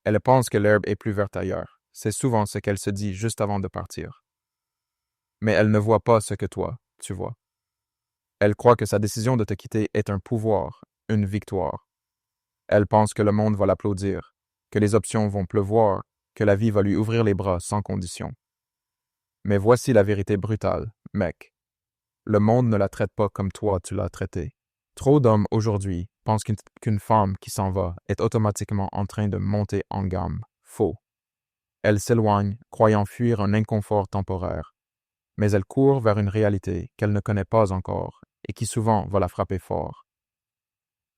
Elle pense que l'herbe est plus verte ailleurs. C'est souvent ce qu'elle se dit juste avant de partir. Mais elle ne voit pas ce que toi, tu vois. Elle croit que sa décision de te quitter est un pouvoir, une victoire. Elle pense que le monde va l'applaudir, que les options vont pleuvoir, que la vie va lui ouvrir les bras sans condition. Mais voici la vérité brutale, mec. Le monde ne la traite pas comme toi tu l'as traitée. Trop d'hommes aujourd'hui pensent qu'une femme qui s'en va est automatiquement en train de monter en gamme. Faux. Elle s'éloigne, croyant fuir un inconfort temporaire. Mais elle court vers une réalité qu'elle ne connaît pas encore et qui souvent va la frapper fort.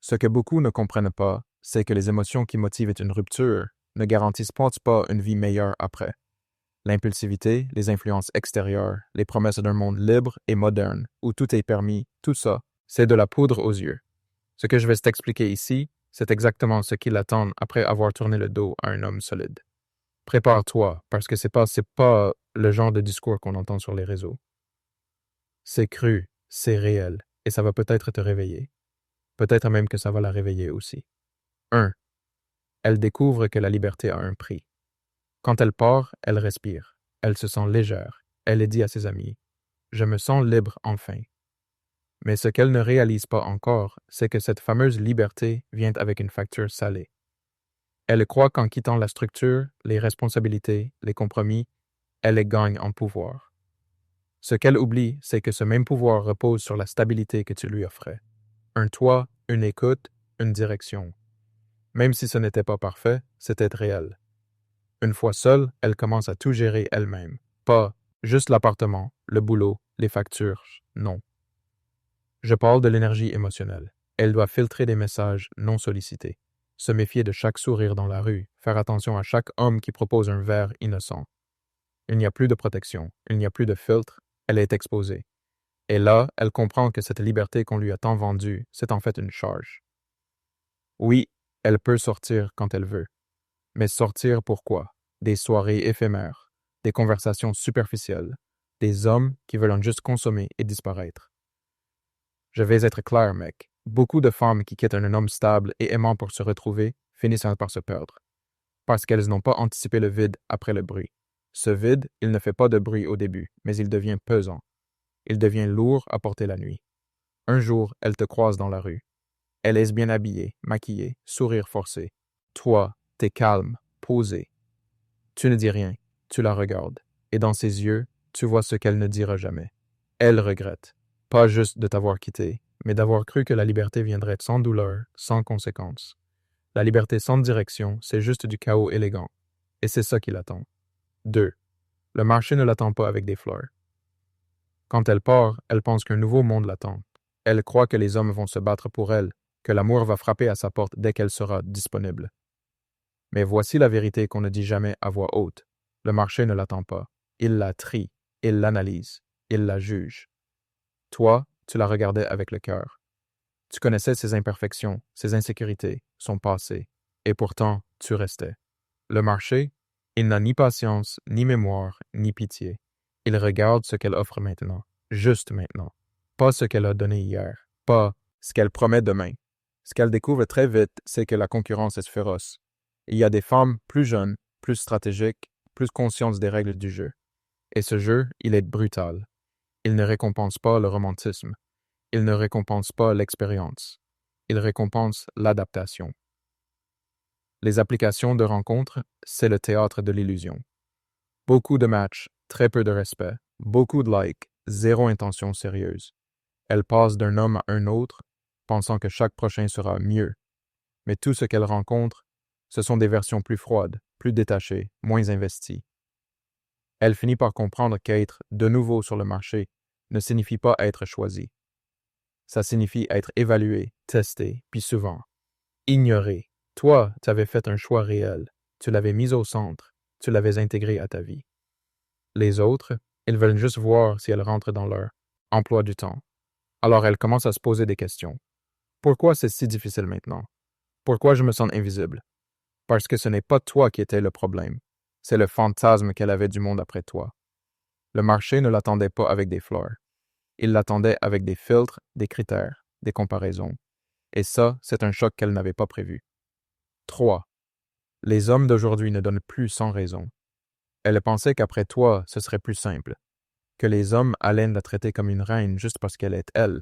Ce que beaucoup ne comprennent pas, c'est que les émotions qui motivent une rupture ne garantissent pas une vie meilleure après. L'impulsivité, les influences extérieures, les promesses d'un monde libre et moderne, où tout est permis, tout ça, c'est de la poudre aux yeux. Ce que je vais t'expliquer ici, c'est exactement ce qui l'attend après avoir tourné le dos à un homme solide. Prépare-toi, parce que c'est pas le genre de discours qu'on entend sur les réseaux. C'est cru, c'est réel, et ça va peut-être te réveiller. Peut-être même que ça va la réveiller aussi. 1. Elle découvre que la liberté a un prix. Quand elle part, elle respire. Elle se sent légère. Elle est dit à ses amis, « Je me sens libre enfin. » Mais ce qu'elle ne réalise pas encore, c'est que cette fameuse liberté vient avec une facture salée. Elle croit qu'en quittant la structure, les responsabilités, les compromis, elle les gagne en pouvoir. Ce qu'elle oublie, c'est que ce même pouvoir repose sur la stabilité que tu lui offrais. Un toit, une écoute, une direction. Même si ce n'était pas parfait, c'était réel. Une fois seule, elle commence à tout gérer elle-même. Pas juste l'appartement, le boulot, les factures, non. Je parle de l'énergie émotionnelle. Elle doit filtrer des messages non sollicités, se méfier de chaque sourire dans la rue, faire attention à chaque homme qui propose un verre innocent. Il n'y a plus de protection, il n'y a plus de filtre, elle est exposée. Et là, elle comprend que cette liberté qu'on lui a tant vendue, c'est en fait une charge. Oui, elle peut sortir quand elle veut. Mais sortir pourquoi? Des soirées éphémères, des conversations superficielles, des hommes qui veulent en juste consommer et disparaître. Je vais être clair, mec. Beaucoup de femmes qui quittent un homme stable et aimant pour se retrouver finissent par se perdre. Parce qu'elles n'ont pas anticipé le vide après le bruit. Ce vide, il ne fait pas de bruit au début, mais il devient pesant. Il devient lourd à porter la nuit. Un jour, elle te croise dans la rue. Elle est bien habillée, maquillée, sourire forcé. Toi, t'es calme, posé. Tu ne dis rien, tu la regardes, et dans ses yeux, tu vois ce qu'elle ne dira jamais. Elle regrette, pas juste de t'avoir quitté, mais d'avoir cru que la liberté viendrait sans douleur, sans conséquence. La liberté sans direction, c'est juste du chaos élégant, et c'est ça qui l'attend. 2. Le marché ne l'attend pas avec des fleurs. Quand elle part, elle pense qu'un nouveau monde l'attend. Elle croit que les hommes vont se battre pour elle, que l'amour va frapper à sa porte dès qu'elle sera disponible. Mais voici la vérité qu'on ne dit jamais à voix haute. Le marché ne l'attend pas. Il la trie, il l'analyse, il la juge. Toi, tu la regardais avec le cœur. Tu connaissais ses imperfections, ses insécurités, son passé, et pourtant, tu restais. Le marché, il n'a ni patience, ni mémoire, ni pitié. Il regarde ce qu'elle offre maintenant, juste maintenant. Pas ce qu'elle a donné hier, pas ce qu'elle promet demain. Ce qu'elle découvre très vite, c'est que la concurrence est féroce. Il y a des femmes plus jeunes, plus stratégiques, plus conscientes des règles du jeu. Et ce jeu, il est brutal. Il ne récompense pas le romantisme. Il ne récompense pas l'expérience. Il récompense l'adaptation. Les applications de rencontres, c'est le théâtre de l'illusion. Beaucoup de matchs, très peu de respect, beaucoup de likes, zéro intention sérieuse. Elle passe d'un homme à un autre, pensant que chaque prochain sera mieux. Mais tout ce qu'elle rencontre, ce sont des versions plus froides, plus détachées, moins investies. Elle finit par comprendre qu'être de nouveau sur le marché ne signifie pas être choisi. Ça signifie être évalué, testé, puis souvent ignoré. Toi, tu avais fait un choix réel. Tu l'avais mis au centre. Tu l'avais intégré à ta vie. Les autres, ils veulent juste voir si elle rentre dans leur emploi du temps. Alors elle commence à se poser des questions. Pourquoi c'est si difficile maintenant? Pourquoi je me sens invisible? Parce que ce n'est pas toi qui étais le problème. C'est le fantasme qu'elle avait du monde après toi. Le marché ne l'attendait pas avec des fleurs. Il l'attendait avec des filtres, des critères, des comparaisons. Et ça, c'est un choc qu'elle n'avait pas prévu. 3. Les hommes d'aujourd'hui ne donnent plus sans raison. Elle pensait qu'après toi, ce serait plus simple, que les hommes allaient la traiter comme une reine juste parce qu'elle est elle.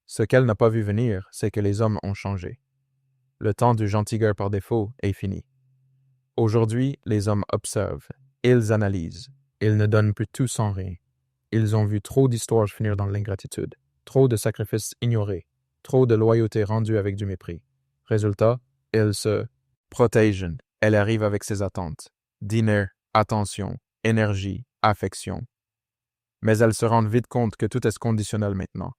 Ce qu'elle n'a pas vu venir, c'est que les hommes ont changé. Le temps du gentil gars par défaut est fini. Aujourd'hui, les hommes observent, ils analysent, ils ne donnent plus tout sans rien. Ils ont vu trop d'histoires finir dans l'ingratitude, trop de sacrifices ignorés, trop de loyauté rendue avec du mépris. Résultat, ils se protègent. Elle arrive avec ses attentes. Dîner, attention, énergie, affection. Mais elle se rend vite compte que tout est conditionnel maintenant.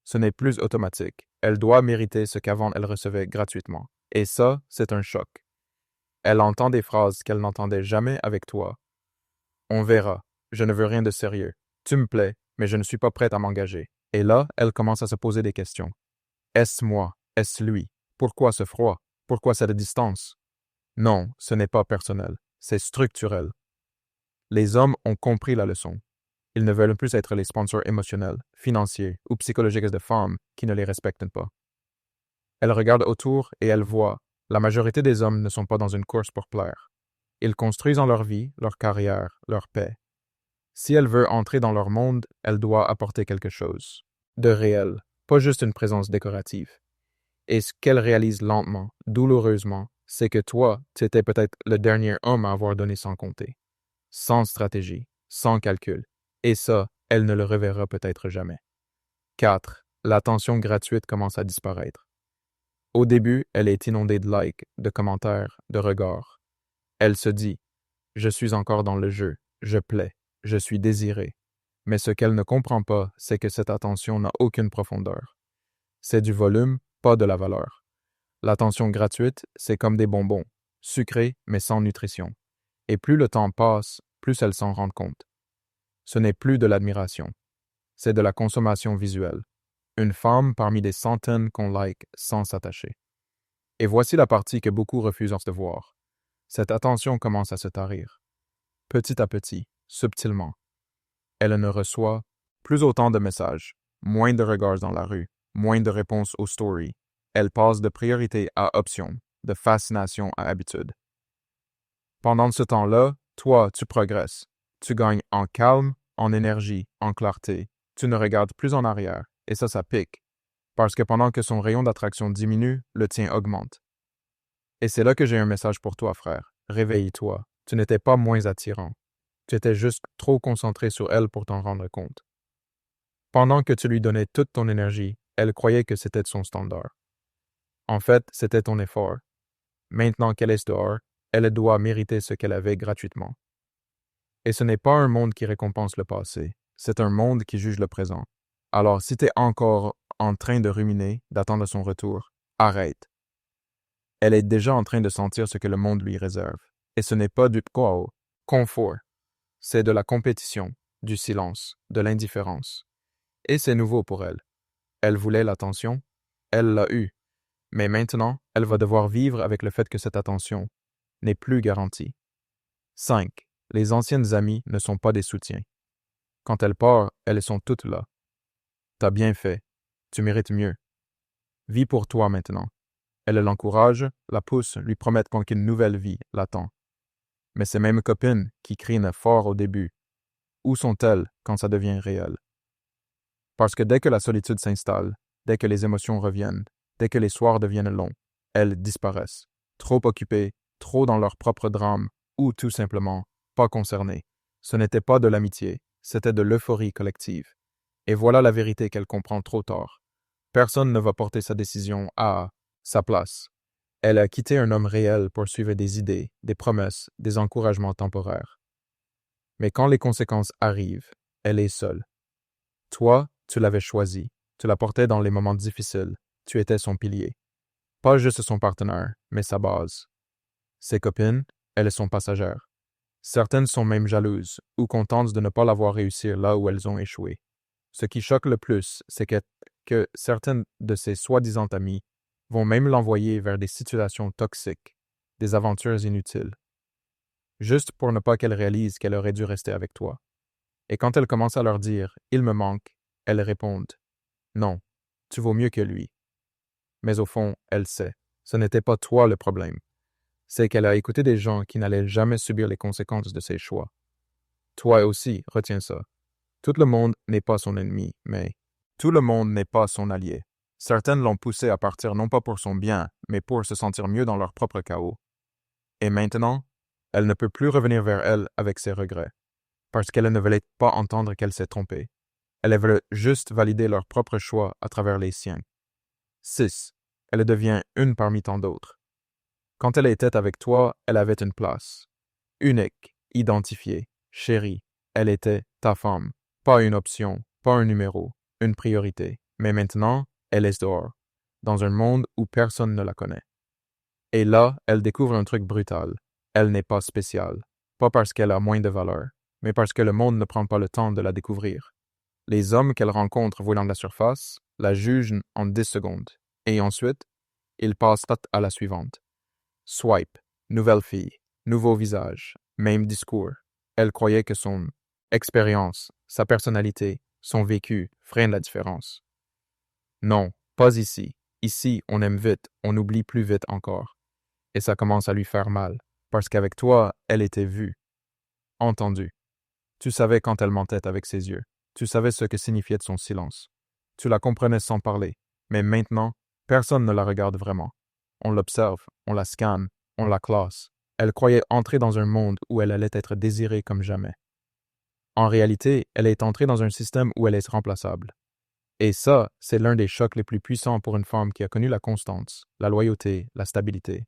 Ce n'est plus automatique. Elle doit mériter ce qu'avant elle recevait gratuitement. Et ça, c'est un choc. Elle entend des phrases qu'elle n'entendait jamais avec toi. On verra. Je ne veux rien de sérieux. Tu me plais, mais je ne suis pas prête à m'engager. Et là, elle commence à se poser des questions. Est-ce moi? Est-ce lui? Pourquoi ce froid? Pourquoi cette distance? Non, ce n'est pas personnel. C'est structurel. Les hommes ont compris la leçon. Ils ne veulent plus être les sponsors émotionnels, financiers ou psychologiques de femmes qui ne les respectent pas. Elle regarde autour et elle voit, la majorité des hommes ne sont pas dans une course pour plaire. Ils construisent en leur vie, leur carrière, leur paix. Si elle veut entrer dans leur monde, elle doit apporter quelque chose de réel, pas juste une présence décorative. Et ce qu'elle réalise lentement, douloureusement, c'est que toi, tu étais peut-être le dernier homme à avoir donné sans compter, sans stratégie, sans calcul. Et ça, elle ne le reverra peut-être jamais. 4. L'attention gratuite commence à disparaître. Au début, elle est inondée de likes, de commentaires, de regards. Elle se dit « Je suis encore dans le jeu, je plais, je suis désiré. » Mais ce qu'elle ne comprend pas, c'est que cette attention n'a aucune profondeur. C'est du volume, pas de la valeur. L'attention gratuite, c'est comme des bonbons, sucrés mais sans nutrition. Et plus le temps passe, plus elle s'en rend compte. Ce n'est plus de l'admiration, c'est de la consommation visuelle. Une femme parmi des centaines qu'on like sans s'attacher. Et voici la partie que beaucoup refusent de voir. Cette attention commence à se tarir. Petit à petit, subtilement. Elle ne reçoit plus autant de messages, moins de regards dans la rue, moins de réponses aux stories. Elle passe de priorité à option, de fascination à habitude. Pendant ce temps-là, toi, tu progresses. Tu gagnes en calme, en énergie, en clarté. Tu ne regardes plus en arrière, et ça pique. Parce que pendant que son rayon d'attraction diminue, le tien augmente. Et c'est là que j'ai un message pour toi, frère. Réveille-toi. Tu n'étais pas moins attirant. Tu étais juste trop concentré sur elle pour t'en rendre compte. Pendant que tu lui donnais toute ton énergie, elle croyait que c'était son standard. En fait, c'était ton effort. Maintenant qu'elle est dehors, elle doit mériter ce qu'elle avait gratuitement. Et ce n'est pas un monde qui récompense le passé, c'est un monde qui juge le présent. Alors si tu es encore en train de ruminer, d'attendre son retour, arrête. Elle est déjà en train de sentir ce que le monde lui réserve. Et ce n'est pas du confort. C'est de la compétition, du silence, de l'indifférence. Et c'est nouveau pour elle. Elle voulait l'attention, elle l'a eue. Mais maintenant, elle va devoir vivre avec le fait que cette attention n'est plus garantie. 5. Les anciennes amies ne sont pas des soutiens. Quand elle part, elles sont toutes là. T'as bien fait. Tu mérites mieux. Vis pour toi maintenant. Elle l'encourage, la pousse, lui promettent qu'une nouvelle vie l'attend. Mais ces mêmes copines qui crient fort au début, où sont-elles quand ça devient réel? Parce que dès que la solitude s'installe, dès que les émotions reviennent, dès que les soirs deviennent longs, elles disparaissent, trop occupées, trop dans leur propre drame, ou tout simplement pas concernées. Ce n'était pas de l'amitié, c'était de l'euphorie collective. Et voilà la vérité qu'elle comprend trop tard. Personne ne va porter sa décision à sa place. Elle a quitté un homme réel pour suivre des idées, des promesses, des encouragements temporaires. Mais quand les conséquences arrivent, elle est seule. Toi, tu l'avais choisi, tu la portais dans les moments difficiles, tu étais son pilier. Pas juste son partenaire, mais sa base. Ses copines, elles sont passagères. Certaines sont même jalouses ou contentes de ne pas l'avoir réussi là où elles ont échoué. Ce qui choque le plus, c'est que certaines de ses soi-disant amies vont même l'envoyer vers des situations toxiques, des aventures inutiles, juste pour ne pas qu'elle réalise qu'elle aurait dû rester avec toi. Et quand elle commence à leur dire « il me manque », elles répondent « non, tu vaux mieux que lui ». Mais au fond, elle sait, ce n'était pas toi le problème. c'est qu'elle a écouté des gens qui n'allaient jamais subir les conséquences de ses choix. Toi aussi, retiens ça. Tout le monde n'est pas son ennemi, mais tout le monde n'est pas son allié. Certaines l'ont poussé à partir non pas pour son bien, mais pour se sentir mieux dans leur propre chaos. Et maintenant, elle ne peut plus revenir vers elle avec ses regrets, parce qu'elle ne voulait pas entendre qu'elle s'est trompée. Elle veut juste valider leur propre choix à travers les siens. 6. Elle devient une parmi tant d'autres. Quand elle était avec toi, elle avait une place. Unique, identifiée, chérie. Elle était ta femme. Pas une option, pas un numéro, une priorité. Mais maintenant, elle est dehors, dans un monde où personne ne la connaît. Et là, elle découvre un truc brutal. Elle n'est pas spéciale. Pas parce qu'elle a moins de valeur, mais parce que le monde ne prend pas le temps de la découvrir. Les hommes qu'elle rencontre volant de la surface la jugent en 10 secondes. Et ensuite, ils passent à la suivante. Swipe, nouvelle fille, nouveau visage, même discours. Elle croyait que son expérience, sa personnalité, son vécu feraient la différence. Non, pas ici. Ici, on aime vite, on oublie plus vite encore. Et ça commence à lui faire mal, parce qu'avec toi, elle était vue, entendue. Tu savais quand elle mentait avec ses yeux. Tu savais ce que signifiait son silence. Tu la comprenais sans parler. Mais maintenant, personne ne la regarde vraiment. On l'observe, on la scanne, on la classe. Elle croyait entrer dans un monde où elle allait être désirée comme jamais. En réalité, elle est entrée dans un système où elle est remplaçable. Et ça, c'est l'un des chocs les plus puissants pour une femme qui a connu la constance, la loyauté, la stabilité.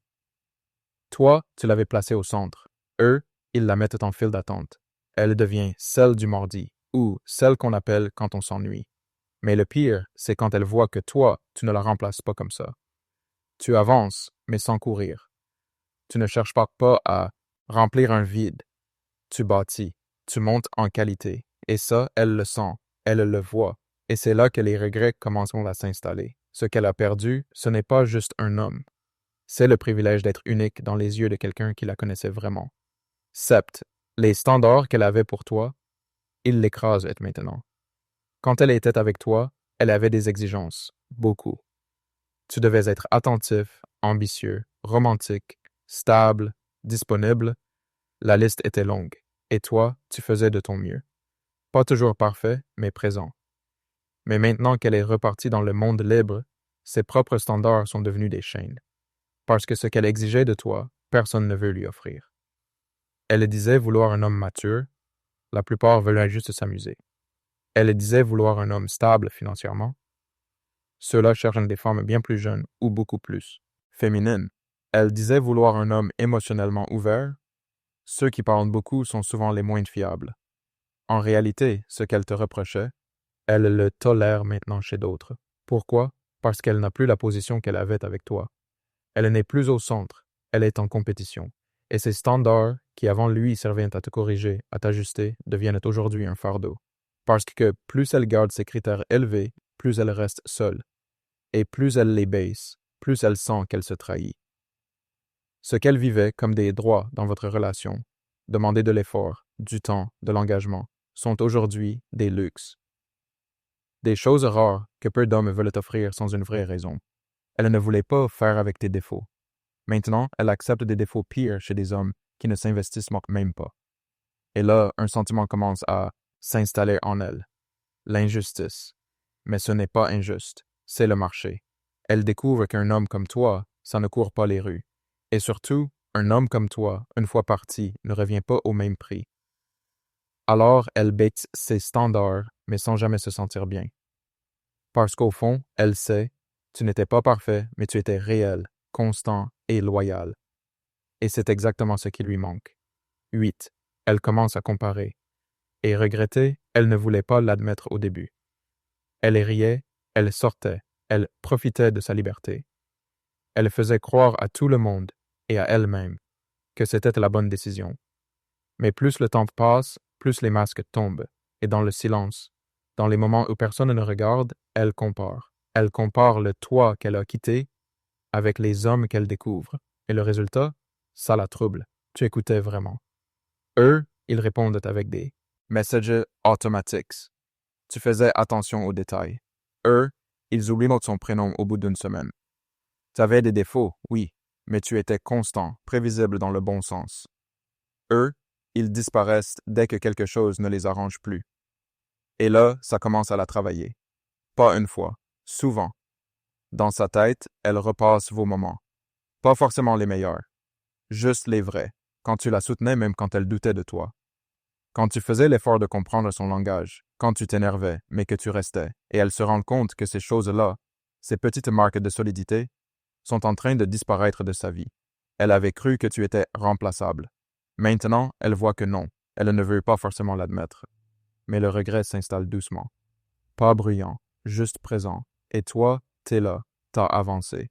Toi, tu l'avais placée au centre. Eux, ils la mettent en file d'attente. Elle devient celle du mardi, ou celle qu'on appelle quand on s'ennuie. Mais le pire, c'est quand elle voit que toi, tu ne la remplaces pas comme ça. Tu avances, mais sans courir. Tu ne cherches pas à remplir un vide. Tu bâtis, tu montes en qualité. Et ça, elle le sent, elle le voit. Et c'est là que les regrets commenceront à s'installer. Ce qu'elle a perdu, ce n'est pas juste un homme. C'est le privilège d'être unique dans les yeux de quelqu'un qui la connaissait vraiment. Sept, les standards qu'elle avait pour toi, ils l'écrasent maintenant. Quand elle était avec toi, elle avait des exigences, beaucoup. Tu devais être attentif, ambitieux, romantique, stable, disponible. La liste était longue. Et toi, tu faisais de ton mieux. Pas toujours parfait, mais présent. Mais maintenant qu'elle est repartie dans le monde libre, ses propres standards sont devenus des chaînes. Parce que ce qu'elle exigeait de toi, personne ne veut lui offrir. Elle disait vouloir un homme mature, la plupart veulent juste s'amuser. Elle disait vouloir un homme stable financièrement. Ceux-là cherchent des femmes bien plus jeunes ou beaucoup plus féminines. Elle disait vouloir un homme émotionnellement ouvert. Ceux qui parlent beaucoup sont souvent les moins fiables. En réalité, ce qu'elle te reprochait, elle le tolère maintenant chez d'autres. Pourquoi? Parce qu'elle n'a plus la position qu'elle avait avec toi. Elle n'est plus au centre, elle est en compétition. Et ces standards, qui avant lui servaient à te corriger, à t'ajuster, deviennent aujourd'hui un fardeau. Parce que plus elle garde ses critères élevés, plus elle reste seule. Et plus elle les baisse, plus elle sent qu'elle se trahit. Ce qu'elle vivait comme des droits dans votre relation, demander de l'effort, du temps, de l'engagement, sont aujourd'hui des luxes. Des choses rares que peu d'hommes veulent t'offrir sans une vraie raison. Elle ne voulait pas faire avec tes défauts. Maintenant, elle accepte des défauts pires chez des hommes qui ne s'investissent même pas. Et là, un sentiment commence à s'installer en elle. L'injustice. Mais ce n'est pas injuste, c'est le marché. Elle découvre qu'un homme comme toi, ça ne court pas les rues. Et surtout, un homme comme toi, une fois parti, ne revient pas au même prix. Alors, elle baisse ses standards, mais sans jamais se sentir bien. Parce qu'au fond, elle sait, tu n'étais pas parfait, mais tu étais réel, constant et loyal. Et c'est exactement ce qui lui manque. 8. Elle commence à comparer. Et regretter, elle ne voulait pas l'admettre au début. Elle riait, elle sortait, elle profitait de sa liberté. Elle faisait croire à tout le monde, et à elle-même, que c'était la bonne décision. Mais plus le temps passe, plus les masques tombent, et dans le silence, dans les moments où personne ne regarde, elle compare. Elle compare le toi qu'elle a quitté avec les hommes qu'elle découvre. Et le résultat, ça la trouble. Tu écoutais vraiment. Eux, ils répondent avec des messages automatiques. Tu faisais attention aux détails. Eux, ils oublient son prénom au bout d'une semaine. Tu avais des défauts, oui, mais tu étais constant, prévisible dans le bon sens. Eux, ils disparaissent dès que quelque chose ne les arrange plus. Et là, ça commence à la travailler. Pas une fois, souvent. Dans sa tête, elle repasse vos moments. Pas forcément les meilleurs, juste les vrais, quand tu la soutenais même quand elle doutait de toi. Quand tu faisais l'effort de comprendre son langage, quand tu t'énervais, mais que tu restais, et elle se rend compte que ces choses-là, ces petites marques de solidité, sont en train de disparaître de sa vie. Elle avait cru que tu étais remplaçable. Maintenant, elle voit que non, elle ne veut pas forcément l'admettre. Mais le regret s'installe doucement. Pas bruyant, juste présent. Et toi, t'es là, t'as avancé.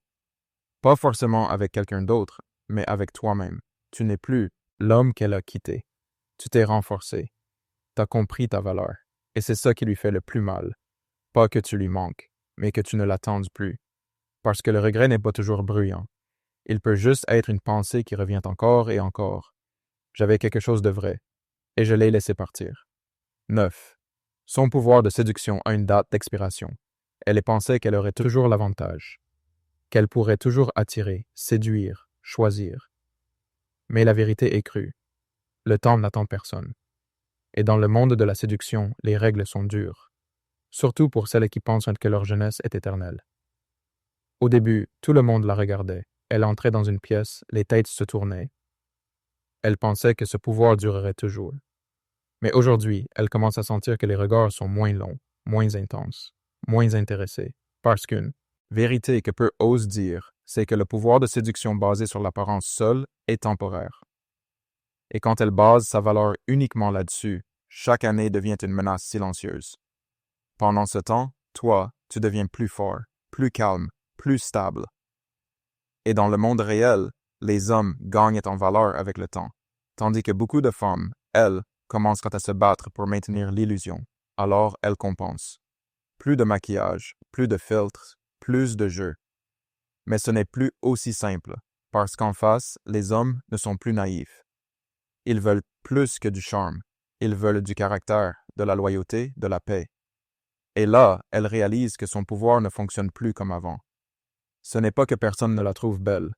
Pas forcément avec quelqu'un d'autre, mais avec toi-même. Tu n'es plus l'homme qu'elle a quitté. Tu t'es renforcé. T'as compris ta valeur. Et c'est ça qui lui fait le plus mal. Pas que tu lui manques, mais que tu ne l'attendes plus. Parce que le regret n'est pas toujours bruyant. Il peut juste être une pensée qui revient encore et encore. J'avais quelque chose de vrai, et je l'ai laissé partir. 9. Son pouvoir de séduction a une date d'expiration. Elle pensait qu'elle aurait toujours l'avantage, qu'elle pourrait toujours attirer, séduire, choisir. Mais la vérité est crue. Le temps n'attend personne. Et dans le monde de la séduction, les règles sont dures, surtout pour celles qui pensent que leur jeunesse est éternelle. Au début, tout le monde la regardait. Elle entrait dans une pièce, les têtes se tournaient. Elle pensait que ce pouvoir durerait toujours. Mais aujourd'hui, elle commence à sentir que les regards sont moins longs, moins intenses, moins intéressés, parce qu'une vérité que peu osent dire, c'est que le pouvoir de séduction basé sur l'apparence seule est temporaire. Et quand elle base sa valeur uniquement là-dessus, chaque année devient une menace silencieuse. Pendant ce temps, toi, tu deviens plus fort, plus calme, plus stable. Et dans le monde réel, les hommes gagnent en valeur avec le temps, tandis que beaucoup de femmes, elles, commencent à se battre pour maintenir l'illusion. Alors, elles compensent. Plus de maquillage, plus de filtres, plus de jeu. Mais ce n'est plus aussi simple, parce qu'en face, les hommes ne sont plus naïfs. Ils veulent plus que du charme. Ils veulent du caractère, de la loyauté, de la paix. Et là, elle réalise que son pouvoir ne fonctionne plus comme avant. Ce n'est pas que personne ne la trouve belle,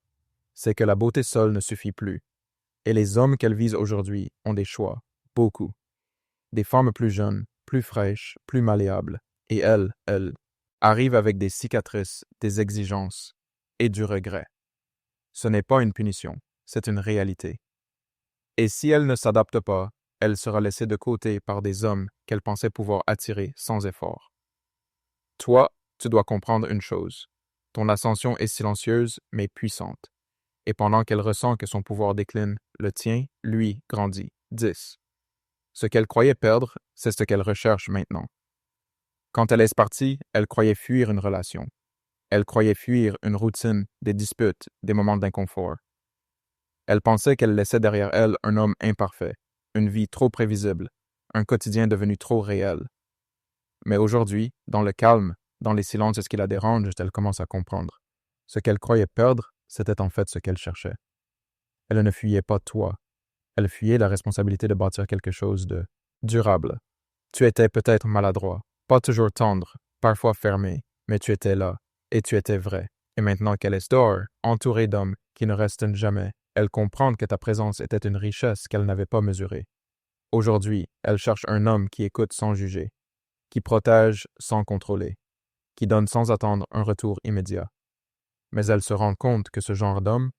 c'est que la beauté seule ne suffit plus. Et les hommes qu'elle vise aujourd'hui ont des choix, beaucoup. Des femmes plus jeunes, plus fraîches, plus malléables. Et elle, arrive avec des cicatrices, des exigences et du regret. Ce n'est pas une punition, c'est une réalité. Et si elle ne s'adapte pas, elle sera laissée de côté par des hommes qu'elle pensait pouvoir attirer sans effort. Toi, tu dois comprendre une chose. Ton ascension est silencieuse mais puissante. Et pendant qu'elle ressent que son pouvoir décline, le tien, lui, grandit. 10. Ce qu'elle croyait perdre, c'est ce qu'elle recherche maintenant. Quand elle est partie, elle croyait fuir une relation. Elle croyait fuir une routine, des disputes, des moments d'inconfort. Elle pensait qu'elle laissait derrière elle un homme imparfait, une vie trop prévisible, un quotidien devenu trop réel. Mais aujourd'hui, dans le calme, dans les silences et ce qui la dérange, elle commence à comprendre. Ce qu'elle croyait perdre, c'était en fait ce qu'elle cherchait. Elle ne fuyait pas toi. Elle fuyait la responsabilité de bâtir quelque chose de durable. Tu étais peut-être maladroit, pas toujours tendre, parfois fermé, mais tu étais là, et tu étais vrai. Et maintenant qu'elle est dehors, entourée d'hommes qui ne restent jamais, elle comprend que ta présence était une richesse qu'elle n'avait pas mesurée. Aujourd'hui, elle cherche un homme qui écoute sans juger, qui protège sans contrôler, qui donne sans attendre un retour immédiat. Mais elle se rend compte que ce genre d'homme,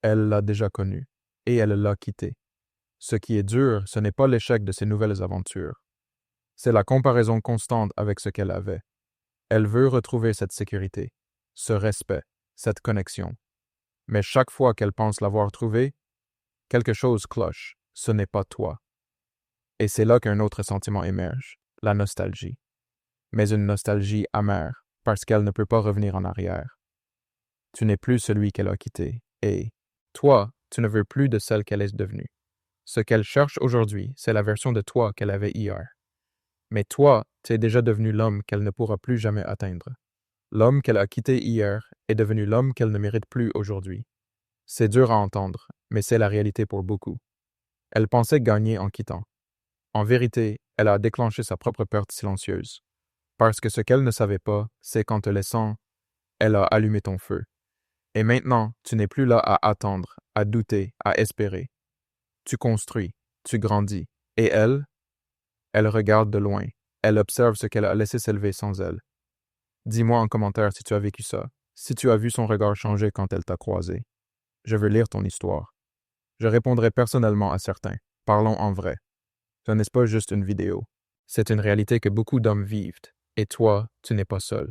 elle l'a déjà connu, et elle l'a quitté. Ce qui est dur, ce n'est pas l'échec de ses nouvelles aventures. C'est la comparaison constante avec ce qu'elle avait. Elle veut retrouver cette sécurité, ce respect, cette connexion. Mais chaque fois qu'elle pense l'avoir trouvé, quelque chose cloche, ce n'est pas toi. Et c'est là qu'un autre sentiment émerge, la nostalgie. Mais une nostalgie amère, parce qu'elle ne peut pas revenir en arrière. Tu n'es plus celui qu'elle a quitté, et toi, tu ne veux plus de celle qu'elle est devenue. Ce qu'elle cherche aujourd'hui, c'est la version de toi qu'elle avait hier. Mais toi, tu es déjà devenu l'homme qu'elle ne pourra plus jamais atteindre. L'homme qu'elle a quitté hier est devenu l'homme qu'elle ne mérite plus aujourd'hui. C'est dur à entendre, mais c'est la réalité pour beaucoup. Elle pensait gagner en quittant. En vérité, elle a déclenché sa propre perte silencieuse. Parce que ce qu'elle ne savait pas, c'est qu'en te laissant, elle a allumé ton feu. Et maintenant, tu n'es plus là à attendre, à douter, à espérer. Tu construis, tu grandis. Et elle regarde de loin. Elle observe ce qu'elle a laissé s'élever sans elle. Dis-moi en commentaire si tu as vécu ça, si tu as vu son regard changer quand elle t'a croisé. Je veux lire ton histoire. Je répondrai personnellement à certains. Parlons en vrai. Ce n'est pas juste une vidéo. C'est une réalité que beaucoup d'hommes vivent. Et toi, tu n'es pas seul.